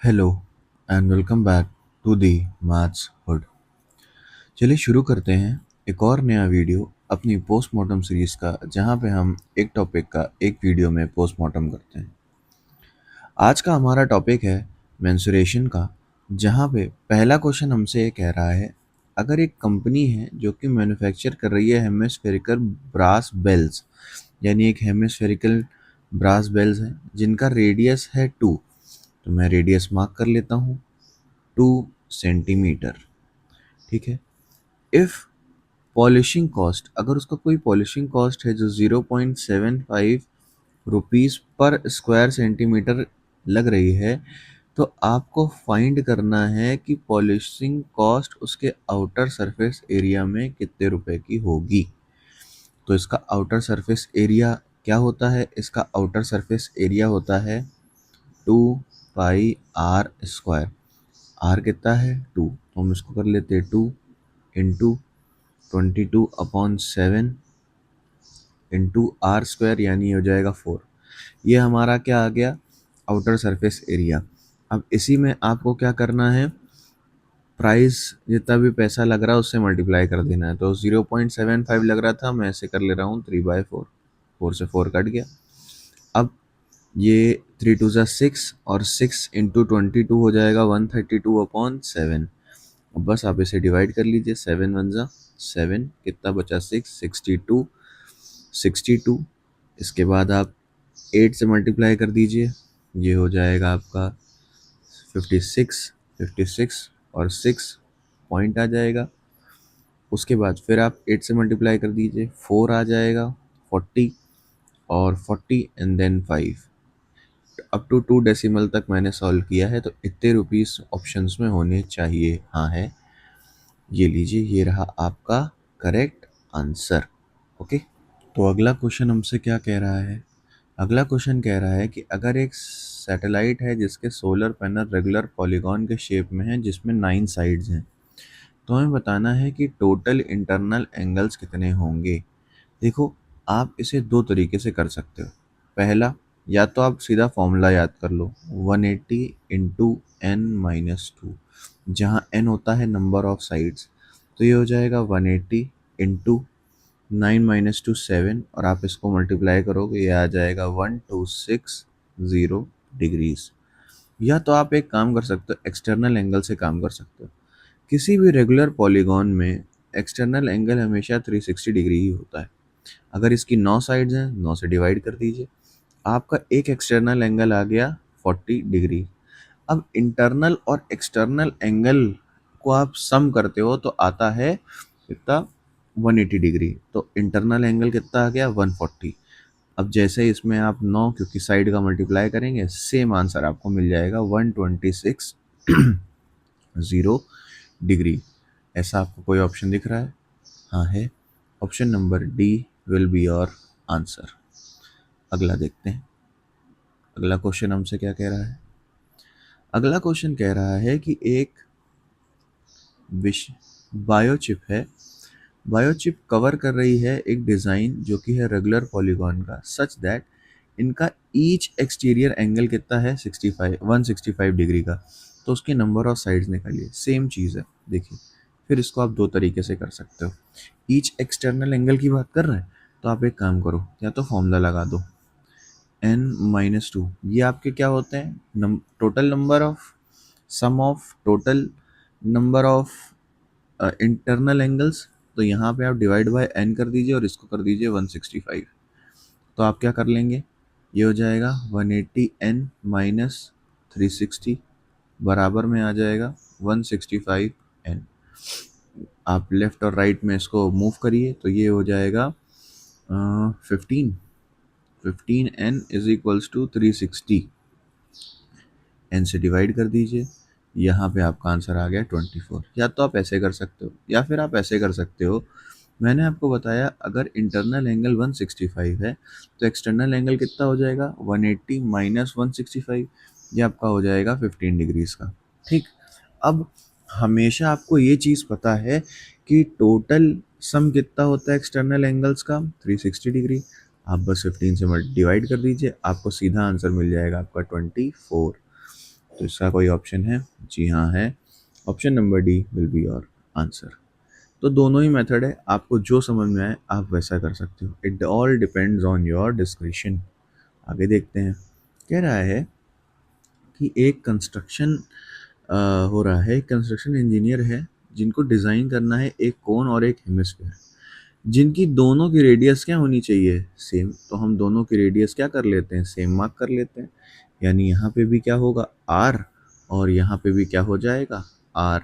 Hello and welcome back to the maths hood. चलिए शुरू करते हैं एक और नया वीडियो अपनी पोस्टमार्टम सीरीज का, जहां पे हम एक टॉपिक का एक वीडियो में पोस्टमार्टम करते हैं। आज का हमारा टॉपिक है मेंसुरेशन का, जहां पे पहला क्वेश्चन हमसे ये कह रहा है, अगर एक कंपनी है जो कि मैन्युफैक्चर कर रही है हेमिस्फेरिकल ब्रास बेल्स, यानी एक हेमिस्फेरिकल ब्रास बेल्स है जिनका रेडियस है 2। तो मैं रेडियस मार्क कर लेता हूँ 2 सेंटीमीटर। ठीक है। इफ पॉलिशिंग कॉस्ट, अगर उसका कोई पॉलिशिंग कॉस्ट है जो 0.75 रुपीज़ पर स्क्वायर सेंटीमीटर लग रही है, तो आपको फाइंड करना है कि पॉलिशिंग कॉस्ट उसके आउटर सरफेस एरिया में कितने रुपए की होगी। तो इसका आउटर सरफेस एरिया क्या होता है? इसका आउटर सरफेस एरिया होता है 2 पाई r स्क्वायर। आर कितना है? 2। तो हम इसको कर लेते हैं 2 इंटू 22/7 इंटू आर स्क्वायर, यानी हो जाएगा 4। ये हमारा क्या आ गया? Outer surface area. अब इसी में आपको क्या करना है, प्राइस जितना भी पैसा लग रहा है उससे मल्टीप्लाई कर देना है। तो 0.75 लग रहा था, मैं ऐसे कर ले रहा हूँ 3/4। 4 से 4 कट गया। अब ये 3 2 6 और 6 इंटू 22 हो जाएगा 132/7। अब बस आप इसे डिवाइड कर लीजिए। 7 1 7, कितना बचा? 6 62। इसके बाद आप 8 से मल्टीप्लाई कर दीजिए, ये हो जाएगा आपका 56। 56 और 6 पॉइंट आ जाएगा। उसके बाद फिर आप 8 से मल्टीप्लाई कर दीजिए, 4 आ जाएगा, 40 और 40 and then 5। Up to 2 decimal तक मैंने सॉल्व किया है, तो इतने रुपीस ऑप्शंस में होने चाहिए। हाँ है, ये लीजिए, ये रहा आपका करेक्ट आंसर। ओके। तो अगला क्वेश्चन हमसे क्या कह रहा है? अगला क्वेश्चन कह रहा है कि अगर एक सैटेलाइट है जिसके सोलर पैनल रेगुलर पॉलीगॉन के शेप में है, जिसमें 9 साइड्स हैं, तो हमें बताना है कि टोटल इंटरनल एंगल्स कितने होंगे। देखो, आप इसे दो तरीके से कर सकते हो। पहला, या तो आप सीधा फॉर्मूला याद कर लो, 180 इंटू n-2, जहाँ n होता है नंबर ऑफ साइड्स। तो ये हो जाएगा 180 इंटू 9 - 2 7, और आप इसको मल्टीप्लाई करोगे, ये आ जाएगा 1260 डिग्रीज। या तो आप एक काम कर सकते हो, एक्सटर्नल एंगल से काम कर सकते हो। किसी भी रेगुलर पॉलीगॉन में एक्सटर्नल एंगल हमेशा 360 डिग्री ही होता है। अगर इसकी 9 साइड्स हैं, 9 से डिवाइड कर दीजिए, आपका एक एक्सटर्नल एंगल आ गया 40 डिग्री। अब इंटरनल और एक्सटर्नल एंगल को आप सम करते हो तो आता है कितना? 180 डिग्री। तो इंटरनल एंगल कितना आ गया? 140। अब जैसे ही इसमें आप 9 क्योंकि साइड का मल्टीप्लाई करेंगे, सेम आंसर आपको मिल जाएगा 126 जीरो डिग्री। ऐसा आपको कोई ऑप्शन दिख रहा है? हाँ है। Option number D will be your answer. अगला देखते हैं, अगला क्वेश्चन हमसे क्या कह रहा है। अगला क्वेश्चन कह रहा है कि एक बायोचिप है। बायोचिप कवर कर रही है एक डिज़ाइन जो कि है रेगुलर पॉलीगॉन का, सच दैट इनका ईच एक्सटीरियर एंगल कितना है? 165 डिग्री का। तो उसके नंबर ऑफ साइड्स निकालिए। सेम चीज़ है, देखिए। फिर इसको आप दो तरीके से कर सकते हो। ईच एक्सटर्नल एंगल की बात कर रहे हैं, तो आप एक काम करो, या तो फॉर्मूला लगा दो n-2। ये आपके क्या होते हैं? Total number of, sum of total number of internal angles. तो यहाँ पे आप डिवाइड बाय n कर दीजिए और इसको कर दीजिए 165। तो आप क्या कर लेंगे, ये हो जाएगा 180n माइनस 360 बराबर में आ जाएगा 165n। आप लेफ्ट और राइट में इसको मूव करिए, तो ये हो जाएगा 15n is equals to 360। n से डिवाइड कर दीजिए, यहाँ पे आपका आंसर आ गया 24। या तो आप ऐसे कर सकते हो, या फिर आप ऐसे कर सकते हो। मैंने आपको बताया अगर इंटरनल एंगल 165 है, तो एक्सटर्नल एंगल कितना हो जाएगा? 180 माइनस 165, ये आपका हो जाएगा 15 डिग्रीज का। ठीक। अब हमेशा आपको ये चीज़ पता है कि टोटल सम कितना होता है एक्सटर्नल एंगल्स का? 360 डिग्री। आप बस 15 से डिवाइड कर दीजिए, आपको सीधा आंसर मिल जाएगा आपका 24। तो इसका कोई ऑप्शन है? जी हाँ है। Option number D will be your answer. तो दोनों ही मेथड है, आपको जो समझ में आए आप वैसा कर सकते हो। It all depends on your description. आगे देखते हैं। कह रहा है कि एक कंस्ट्रक्शन हो रहा है, कंस्ट्रक्शन इंजीनियर है जिनको डिज़ाइन करना है एक कोन और एक हेमिस्फीयर, जिनकी दोनों की रेडियस क्या होनी चाहिए? सेम। तो हम दोनों की रेडियस क्या कर लेते हैं? सेम मार्क कर लेते हैं। यानी यहाँ पे भी क्या होगा? आर, और यहाँ पे भी क्या हो जाएगा? आर।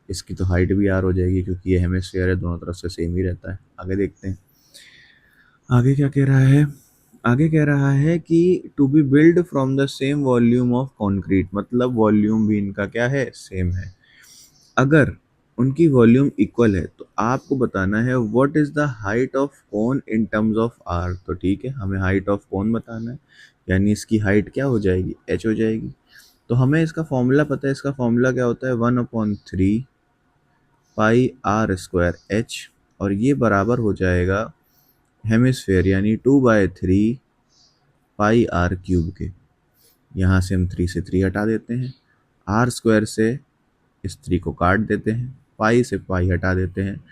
इसकी तो हाइट भी आर हो जाएगी क्योंकि ये हेमिस्फीयर है, दोनों तरफ से सेम ही रहता है। आगे देखते हैं। आगे क्या कह रहा है? आगे कह रहा है कि to be build from the same volume of concrete, मतलब वॉल्यूम भी इनका क्या है? सेम है। अगर उनकी वॉल्यूम इक्वल है तो आपको बताना है what is the height of cone in terms of R. तो ठीक है, हमें हाइट ऑफ कोन बताना है, यानी इसकी हाइट क्या हो जाएगी? एच हो जाएगी। तो हमें इसका फॉर्मूला पता है, इसका फॉर्मूला क्या होता है? 1/3 पाई आर स्क्वायर एच, और ये बराबर हो जाएगा हेमिस्फेयर यानी 2/3 पाई आर क्यूब के। यहाँ से हम 3 से 3 हटा देते हैं, आर स्क्वायर से इस 3 को काट देते हैं, पाई से पाई हटा देते हैं,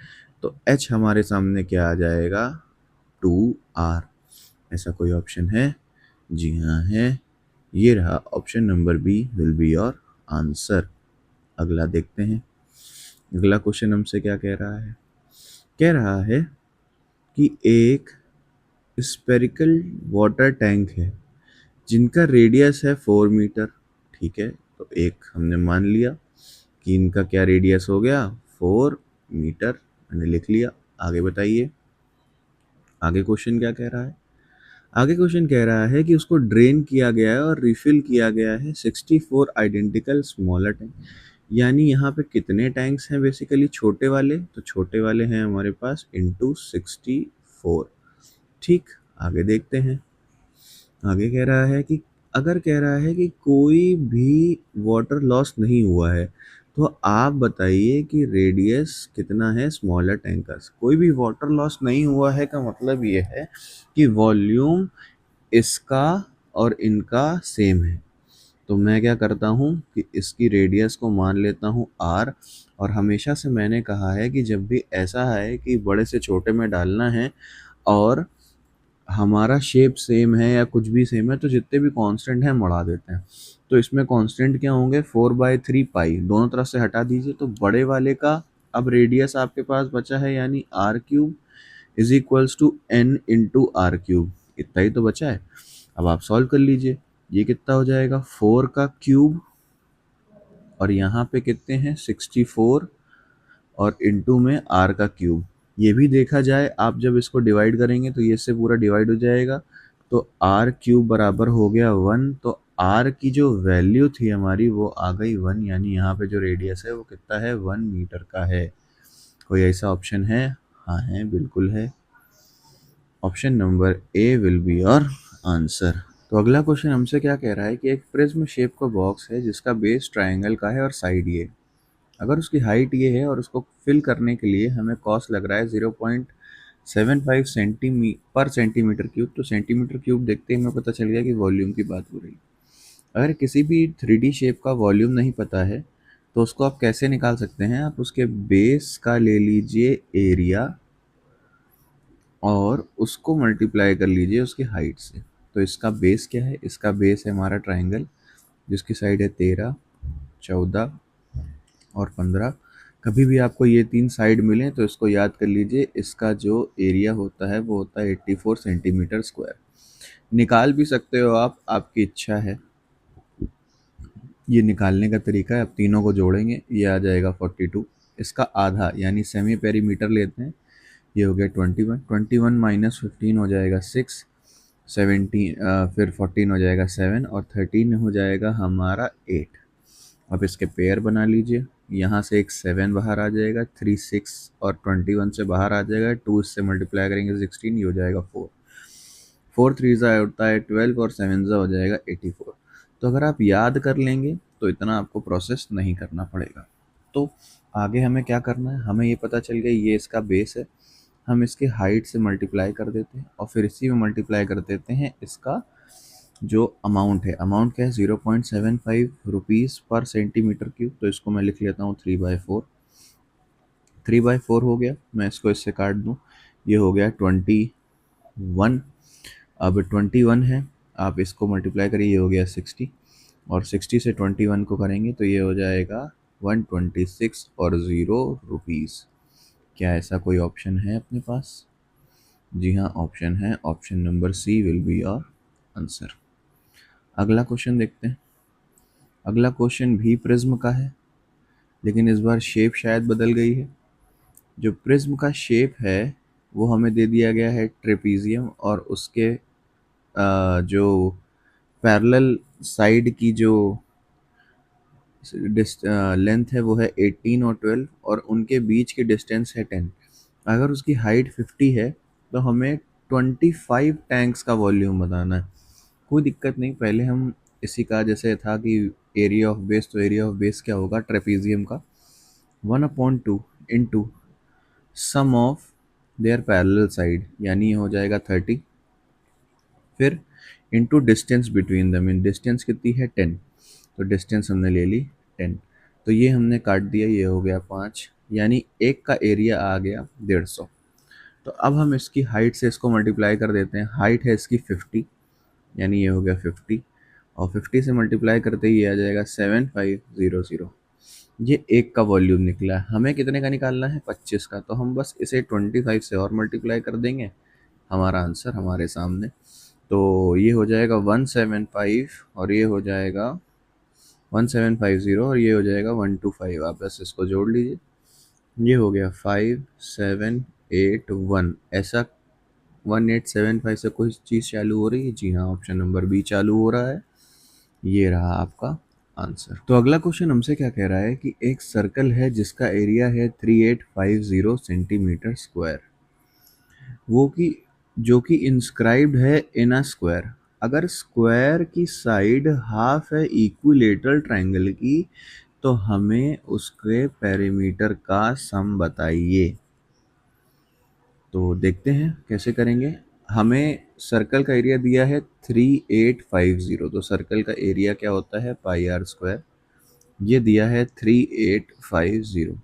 तो एच हमारे सामने क्या आ जाएगा? 2r। ऐसा कोई ऑप्शन है? जी हाँ है। ये रहा option number B will be your answer. अगला देखते हैं। अगला क्वेश्चन हमसे क्या कह रहा है? कह रहा है कि एक स्पेरिकल वाटर टैंक है जिनका रेडियस है 4 मीटर। ठीक है, तो एक हमने मान लिया कि इनका क्या रेडियस हो गया? 4 मीटर, मैंने लिख लिया। आगे बताइए, आगे क्वेश्चन क्या कह रहा है? आगे क्वेश्चन कह रहा है कि उसको ड्रेन किया गया है और रिफिल किया गया है 64 आइडेंटिकल स्मॉलर टैंक। यानी यहाँ पे कितने टैंक्स हैं? बेसिकली छोटे वाले, तो छोटे वाले हैं हमारे पास इंटू 64। ठीक, आगे देखते हैं। आगे कह रहा है कि अगर कह रहा है कि कोई भी वाटर लॉस नहीं हुआ है, तो आप बताइए कि रेडियस कितना है स्मॉलर टैंक का? कोई भी वाटर लॉस नहीं हुआ है का मतलब ये है कि वॉल्यूम इसका और इनका सेम है। तो मैं क्या करता हूँ कि इसकी रेडियस को मान लेता हूँ आर, और हमेशा से मैंने कहा है कि जब भी ऐसा है कि बड़े से छोटे में डालना है और हमारा शेप सेम है या कुछ भी सेम है, तो जितने भी कांस्टेंट हैं बढ़ा देते हैं। तो इसमें कांस्टेंट क्या होंगे? 4/3 पाई, दोनों तरफ से हटा दीजिए, तो बड़े वाले का अब रेडियस आपके पास बचा है, यानी R cube is equals to N into R cube. इतना ही तो बचा है। अब आप सॉल्व कर लीजिए, ये कितना हो जाएगा? 4 का क्यूब, और यहाँ पे कितने हैं? 64, और इंटू में आर का क्यूब। ये भी देखा जाए, आप जब इसको डिवाइड करेंगे तो ये इससे पूरा डिवाइड हो जाएगा, तो आर क्यूब बराबर हो गया 1। तो आर की जो वैल्यू थी हमारी वो आ गई 1, यानी यहाँ पे जो रेडियस है वो कितना है? 1 मीटर का है। कोई ऐसा ऑप्शन है? हाँ है, बिल्कुल है। Option number A will be your answer. तो अगला क्वेश्चन हमसे क्या कह रहा है कि एक प्रिज्म शेप का बॉक्स है जिसका बेस ट्रायंगल का है और साइड ये। अगर उसकी हाइट ये है और उसको फिल करने के लिए हमें कॉस्ट लग रहा है 0.75 पर सेंटीमीटर क्यूब। तो सेंटीमीटर क्यूब देखते ही हमें पता चल गया कि वॉल्यूम की बात हो रही है। अगर किसी भी 3D शेप का वॉल्यूम नहीं पता है तो उसको आप कैसे निकाल सकते हैं? आप उसके बेस का ले लीजिए एरिया और उसको मल्टीप्लाई कर लीजिए उसकी हाइट से। तो इसका बेस क्या है? इसका बेस है हमारा ट्राइंगल जिसकी साइड है 13, 14 और 15। कभी भी आपको ये 3 साइड मिलें तो इसको याद कर लीजिए, इसका जो एरिया होता है वो होता है 84 सेंटीमीटर स्क्वायर। निकाल भी सकते हो आप, आपकी इच्छा है। ये निकालने का तरीका है, अब तीनों को जोड़ेंगे, ये आ जाएगा 42। इसका आधा यानी सेमी पेरीमीटर लेते हैं, ये हो गया 21। 21 माइनस 15 हो जाएगा 6, 17 फिर 14 हो जाएगा 7, और 13 हो जाएगा हमारा 8। अब इसके पेयर बना लीजिए, यहाँ से एक 7 बाहर आ जाएगा, 3 6 और 21 से बाहर आ जाएगा, 2 इससे मल्टीप्लाई करेंगे 16, ये हो जाएगा 4। 4 3 ज़ा होता है 12 और 7 ज़ा हो जाएगा 84। तो अगर आप याद कर लेंगे तो इतना आपको प्रोसेस नहीं करना पड़ेगा। तो आगे हमें क्या करना है? हमें ये पता चल गया ये इसका बेस है, हम इसके हाइट से मल्टीप्लाई कर देते हैं और फिर इसी में मल्टीप्लाई कर देते हैं इसका जो अमाउंट है, अमाउंट क्या है 0.75 रुपीज़ पर सेंटीमीटर क्यूब, तो इसको मैं लिख लेता हूँ 3/4। 3/4 हो गया, मैं इसको इससे काट दूँ, ये हो गया 21। अब 21 है, आप इसको मल्टीप्लाई करिए, ये हो गया 60, और 60 से 21 को करेंगे तो ये हो जाएगा 126 और 0 रुपीज़। क्या ऐसा कोई ऑप्शन है अपने पास? जी हाँ, ऑप्शन है, option number C will be your answer. अगला क्वेश्चन देखते हैं। अगला क्वेश्चन भी प्रिज्म का है, लेकिन इस बार शेप शायद बदल गई है। जो प्रिज्म का शेप है वो हमें दे दिया गया है ट्रेपीजियम, और उसके जो पैरेलल साइड की जो लेंथ है वो है 18 और 12, और उनके बीच की डिस्टेंस है 10। अगर उसकी हाइट 50 है तो हमें 25 टैंक्स का वॉल्यूम बताना है। कोई दिक्कत नहीं, पहले हम इसी का जैसे था कि एरिया ऑफ बेस, तो एरिया ऑफ बेस क्या होगा ट्रेपीजियम का 1/2 into sum of their parallel side, यानी ये हो जाएगा 30, फिर इंटू डिस्टेंस बिटवीन दम, इन डिस्टेंस कितनी है 10, तो डिस्टेंस हमने ले ली 10, तो ये हमने काट दिया, ये हो गया 5, यानी एक का एरिया आ गया 150। तो अब हम इसकी हाइट से इसको मल्टीप्लाई कर देते हैं। हाइट है इसकी 50, यानी ये हो गया 50, और 50 से मल्टीप्लाई करते ही ये आ जाएगा 7500। ये एक का वॉल्यूम निकला है। हमें कितने का निकालना है? 25 का, तो हम बस इसे 25 से और मल्टीप्लाई कर देंगे, हमारा आंसर हमारे सामने। तो ये हो जाएगा 175, और ये हो जाएगा 1750, और ये हो जाएगा 125। आप बस इसको जोड़ लीजिए, ये हो गया 5781। ऐसा 1875 से कोई चीज़ चालू हो रही है? जी हाँ, ऑप्शन नंबर बी चालू हो रहा है। ये रहा आपका आंसर। तो अगला क्वेश्चन हमसे क्या कह रहा है कि एक सर्कल है जिसका एरिया है 3850 सेंटीमीटर स्क्वायर, वो कि जो कि इंस्क्राइब्ड है इन अ स्क्वायर। अगर स्क्वायर की साइड हाफ है इक्विलेटरल ट्रायंगल की, तो हमें उसके पेरीमीटर का सम बताइए। तो देखते हैं कैसे करेंगे। हमें सर्कल का एरिया दिया है 3850, तो सर्कल का एरिया क्या होता है पाई आर स्क्वायर। ये दिया है 3850,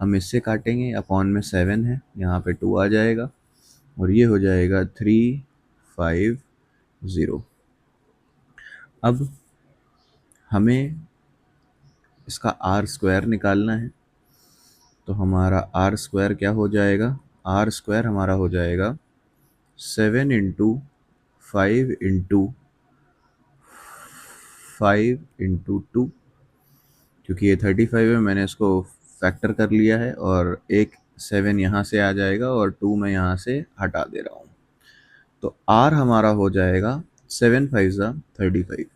हम इससे काटेंगे, अपॉन में 7 है, यहाँ पे 2 आ जाएगा, और ये हो जाएगा 350। अब हमें इसका आर स्क्वायर निकालना है, तो हमारा आर स्क्वायर क्या हो जाएगा? आर स्क्वायर हमारा हो जाएगा 7 इंटू 5 इंटू 5 इंटू 2, क्योंकि ये 35 है, मैंने इसको फैक्टर कर लिया है, और एक 7 यहाँ से आ जाएगा और 2 मैं यहाँ से हटा दे रहा हूँ। तो आर हमारा हो जाएगा 7 5 ज़ा 35।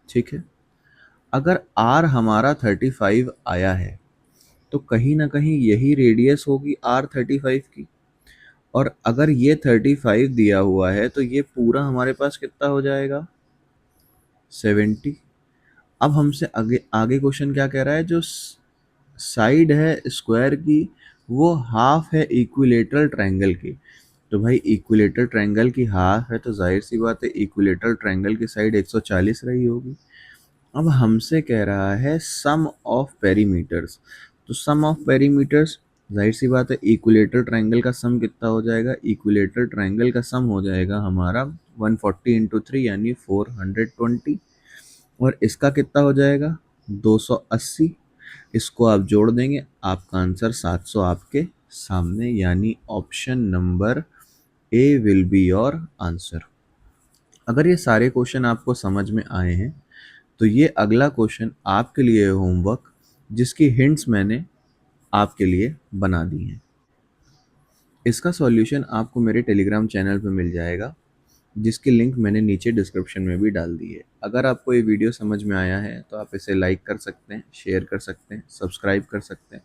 ठीक है, अगर आर हमारा 35 आया है तो कहीं ना कहीं यही रेडियस होगी आर 35 की, और अगर ये 35 दिया हुआ है तो ये पूरा हमारे पास कितना हो जाएगा? 70। अब हमसे आगे आगे क्वेश्चन क्या कह रहा है, जो साइड है स्क्वायर की वो हाफ है इक्विलेटरल ट्रायंगल की। तो भाई इक्विलेटरल ट्रायंगल की हाफ है, तो जाहिर सी बात है इक्विलेटरल ट्रायंगल की साइड 140 रही होगी। अब हमसे कह रहा है सम ऑफ पेरीमीटर्स, तो सम ऑफ पेरीमीटर्स, जाहिर सी बात है इक्विलेटरल ट्रायंगल का सम कितना हो जाएगा? इक्विलेटरल ट्रायंगल का सम हो जाएगा हमारा 140 इंटू 3 यानी 420, और इसका कितना हो जाएगा? 280। इसको आप जोड़ देंगे, आपका आंसर 700 आपके सामने, यानी option number A will be your answer. अगर ये सारे क्वेश्चन आपको समझ में आए हैं तो ये अगला क्वेश्चन आपके लिए होमवर्क, जिसकी हिंट्स मैंने आपके लिए बना दी हैं। इसका सॉल्यूशन आपको मेरे टेलीग्राम चैनल पे मिल जाएगा, जिसकी लिंक मैंने नीचे डिस्क्रिप्शन में भी डाल दी है। अगर आपको ये वीडियो समझ में आया है तो आप इसे लाइक कर सकते हैं, शेयर कर सकते हैं, सब्सक्राइब कर सकते हैं।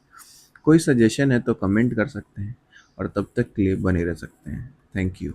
कोई सजेशन है तो कमेंट कर सकते हैं, और तब तक के लिए बने रह सकते हैं। Thank you.